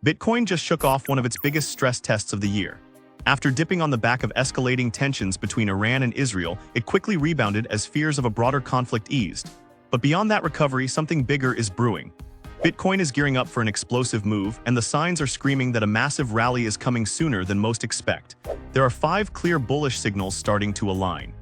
Bitcoin just shook off one of its biggest stress tests of the year. After dipping on the back of escalating tensions between Iran and Israel, it quickly rebounded as fears of a broader conflict eased. But beyond that recovery, something bigger is brewing. Bitcoin is gearing up for an explosive move, and the signs are screaming that a massive rally is coming sooner than most expect. There are 5 clear bullish signals starting to align.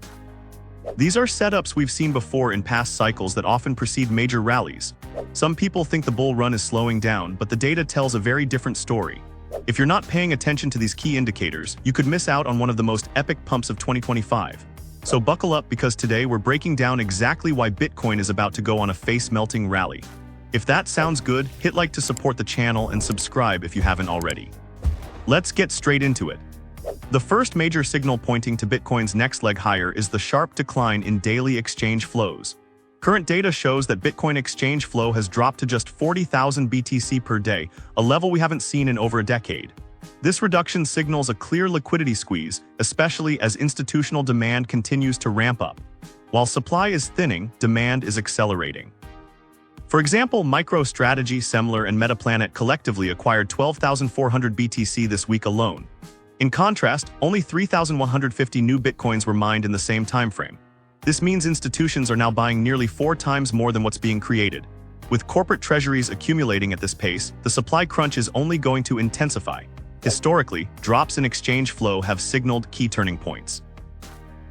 These are setups we've seen before in past cycles that often precede major rallies. Some people think the bull run is slowing down, but the data tells a very different story. If you're not paying attention to these key indicators, you could miss out on one of the most epic pumps of 2025. So buckle up, because today we're breaking down exactly why Bitcoin is about to go on a face-melting rally. If that sounds good, hit like to support the channel and subscribe if you haven't already. Let's get straight into it. The first major signal pointing to Bitcoin's next leg higher is the sharp decline in daily exchange flows. Current data shows that Bitcoin exchange flow has dropped to just 40,000 BTC per day, a level we haven't seen in over a decade. This reduction signals a clear liquidity squeeze, especially as institutional demand continues to ramp up. While supply is thinning, demand is accelerating. For example, MicroStrategy, Semler, and Metaplanet collectively acquired 12,400 BTC this week alone. In contrast, only 3,150 new Bitcoins were mined in the same timeframe. This means institutions are now buying nearly 4 times more than what's being created. With corporate treasuries accumulating at this pace, the supply crunch is only going to intensify. Historically, drops in exchange flow have signaled key turning points.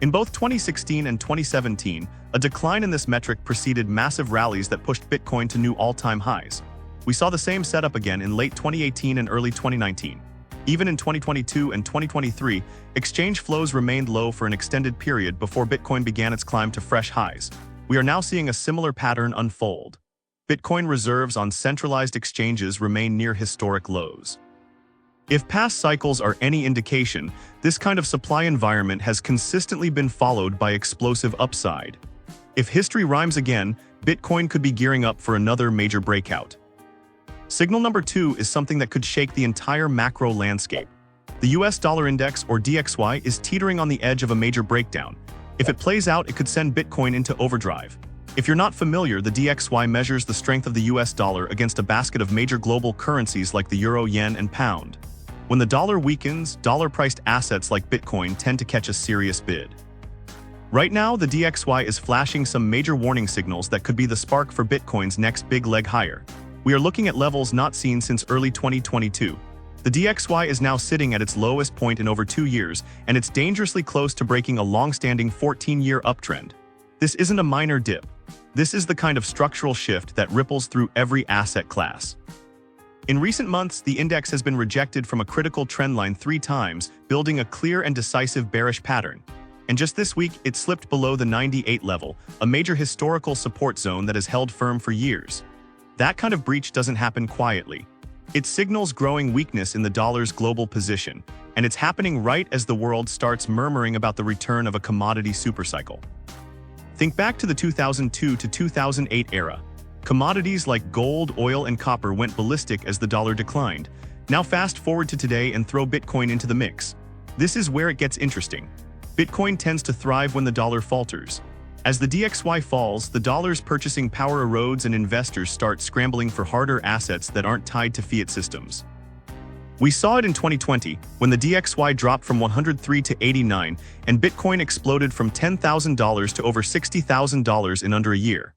In both 2016 and 2017, a decline in this metric preceded massive rallies that pushed Bitcoin to new all-time highs. We saw the same setup again in late 2018 and early 2019. Even in 2022 and 2023, exchange flows remained low for an extended period before Bitcoin began its climb to fresh highs. We are now seeing a similar pattern unfold. Bitcoin reserves on centralized exchanges remain near historic lows. If past cycles are any indication, this kind of supply environment has consistently been followed by explosive upside. If history rhymes again, Bitcoin could be gearing up for another major breakout. Signal number 2 is something that could shake the entire macro landscape. The US dollar index, or DXY, is teetering on the edge of a major breakdown. If it plays out, it could send Bitcoin into overdrive. If you're not familiar, the DXY measures the strength of the US dollar against a basket of major global currencies like the euro, yen, and pound. When the dollar weakens, dollar-priced assets like Bitcoin tend to catch a serious bid. Right now, the DXY is flashing some major warning signals that could be the spark for Bitcoin's next big leg higher. We are looking at levels not seen since early 2022. The DXY is now sitting at its lowest point in over 2 years, and it's dangerously close to breaking a long-standing 14-year uptrend. This isn't a minor dip. This is the kind of structural shift that ripples through every asset class. In recent months, the index has been rejected from a critical trendline 3 times, building a clear and decisive bearish pattern. And just this week, it slipped below the 98 level, a major historical support zone that has held firm for years. That kind of breach doesn't happen quietly. It signals growing weakness in the dollar's global position, and it's happening right as the world starts murmuring about the return of a commodity supercycle. Think back to the 2002 to 2008 era. Commodities like gold, oil, and copper went ballistic as the dollar declined. Now fast forward to today and throw Bitcoin into the mix. This is where it gets interesting. Bitcoin tends to thrive when the dollar falters. As the DXY falls, the dollar's purchasing power erodes and investors start scrambling for harder assets that aren't tied to fiat systems. We saw it in 2020, when the DXY dropped from 103 to 89, and Bitcoin exploded from $10,000 to over $60,000 in under a year.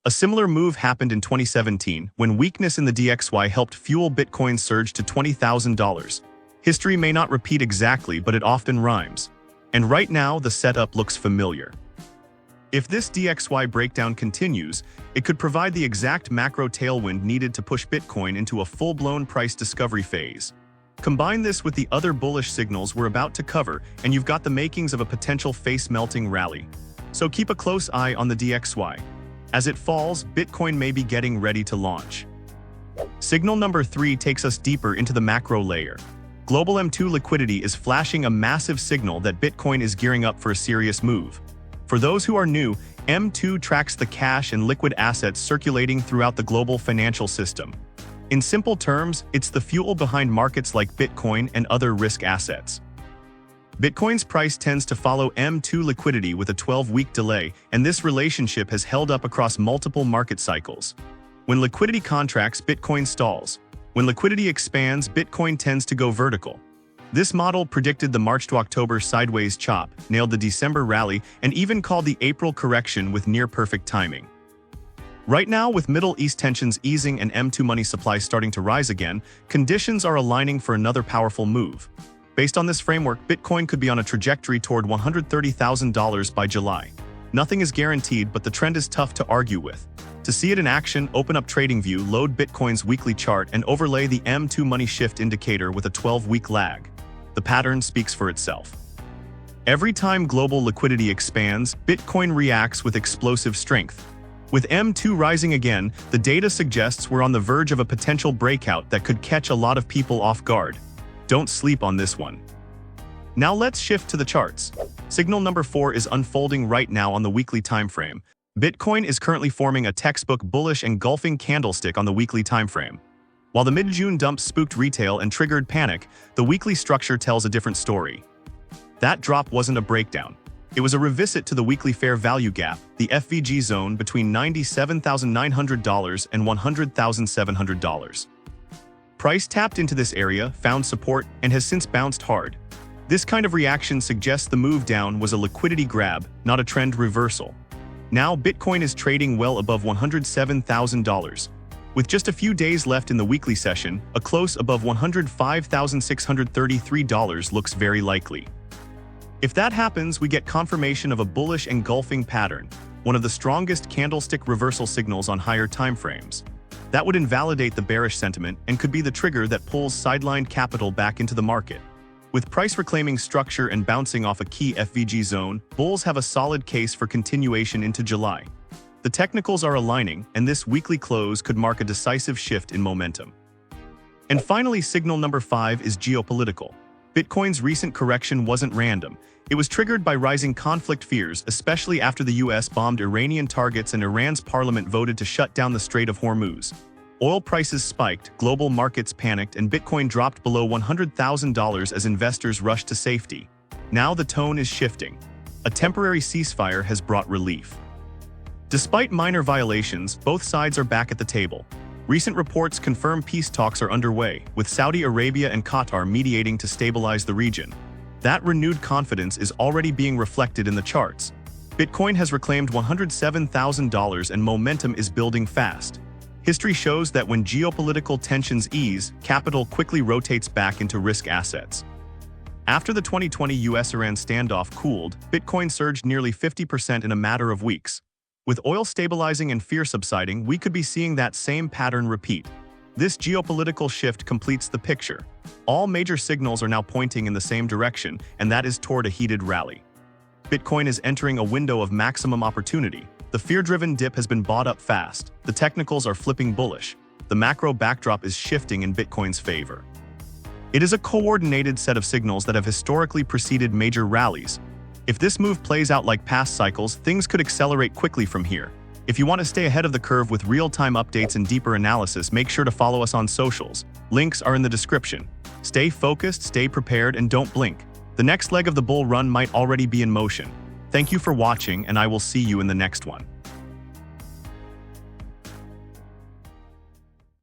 A similar move happened in 2017, when weakness in the DXY helped fuel Bitcoin's surge to $20,000. History may not repeat exactly, but it often rhymes. And right now, the setup looks familiar. If this DXY breakdown continues, it could provide the exact macro tailwind needed to push Bitcoin into a full-blown price discovery phase. Combine this with the other bullish signals we're about to cover, and you've got the makings of a potential face-melting rally. So keep a close eye on the DXY. As it falls, Bitcoin may be getting ready to launch. Signal number 3 takes us deeper into the macro layer. Global M2 liquidity is flashing a massive signal that Bitcoin is gearing up for a serious move. For those who are new, M2 tracks the cash and liquid assets circulating throughout the global financial system. In simple terms, it's the fuel behind markets like Bitcoin and other risk assets. Bitcoin's price tends to follow M2 liquidity with a 12-week delay, and this relationship has held up across multiple market cycles. When liquidity contracts, Bitcoin stalls. When liquidity expands, Bitcoin tends to go vertical. This model predicted the March to October sideways chop, nailed the December rally, and even called the April correction with near-perfect timing. Right now, with Middle East tensions easing and M2 money supply starting to rise again, conditions are aligning for another powerful move. Based on this framework, Bitcoin could be on a trajectory toward $130,000 by July. Nothing is guaranteed, but the trend is tough to argue with. To see it in action, open up TradingView, load Bitcoin's weekly chart, and overlay the M2 money shift indicator with a 12-week lag. The pattern speaks for itself. Every time global liquidity expands, Bitcoin reacts with explosive strength. With M2 rising again, the data suggests we're on the verge of a potential breakout that could catch a lot of people off guard. Don't sleep on this one. Now let's shift to the charts. Signal number 4 is unfolding right now on the weekly time frame. Bitcoin is currently forming a textbook bullish engulfing candlestick on the weekly time frame. While the mid-June dump spooked retail and triggered panic, the weekly structure tells a different story. That drop wasn't a breakdown. It was a revisit to the weekly fair value gap, the FVG zone between $97,900 and $100,700. Price tapped into this area, found support, and has since bounced hard. This kind of reaction suggests the move down was a liquidity grab, not a trend reversal. Now Bitcoin is trading well above $107,000. With just a few days left in the weekly session, a close above $105,633 looks very likely. If that happens, we get confirmation of a bullish engulfing pattern, one of the strongest candlestick reversal signals on higher timeframes. That would invalidate the bearish sentiment and could be the trigger that pulls sidelined capital back into the market. With price reclaiming structure and bouncing off a key FVG zone, bulls have a solid case for continuation into July. The technicals are aligning, and this weekly close could mark a decisive shift in momentum. And finally, signal number 5 is geopolitical. Bitcoin's recent correction wasn't random. It was triggered by rising conflict fears, especially after the US bombed Iranian targets and Iran's parliament voted to shut down the Strait of Hormuz. Oil prices spiked, global markets panicked, and Bitcoin dropped below $100,000 as investors rushed to safety. Now the tone is shifting. A temporary ceasefire has brought relief. Despite minor violations, both sides are back at the table. Recent reports confirm peace talks are underway, with Saudi Arabia and Qatar mediating to stabilize the region. That renewed confidence is already being reflected in the charts. Bitcoin has reclaimed $107,000 and momentum is building fast. History shows that when geopolitical tensions ease, capital quickly rotates back into risk assets. After the 2020 US-Iran standoff cooled, Bitcoin surged nearly 50% in a matter of weeks. With oil stabilizing and fear subsiding, we could be seeing that same pattern repeat. This geopolitical shift completes the picture. All major signals are now pointing in the same direction, and that is toward a heated rally. Bitcoin is entering a window of maximum opportunity. The fear-driven dip has been bought up fast. The technicals are flipping bullish. The macro backdrop is shifting in Bitcoin's favor. It is a coordinated set of signals that have historically preceded major rallies. If this move plays out like past cycles, things could accelerate quickly from here. If you want to stay ahead of the curve with real-time updates and deeper analysis, make sure to follow us on socials. Links are in the description. Stay focused, stay prepared, and don't blink. The next leg of the bull run might already be in motion. Thank you for watching, and I will see you in the next one.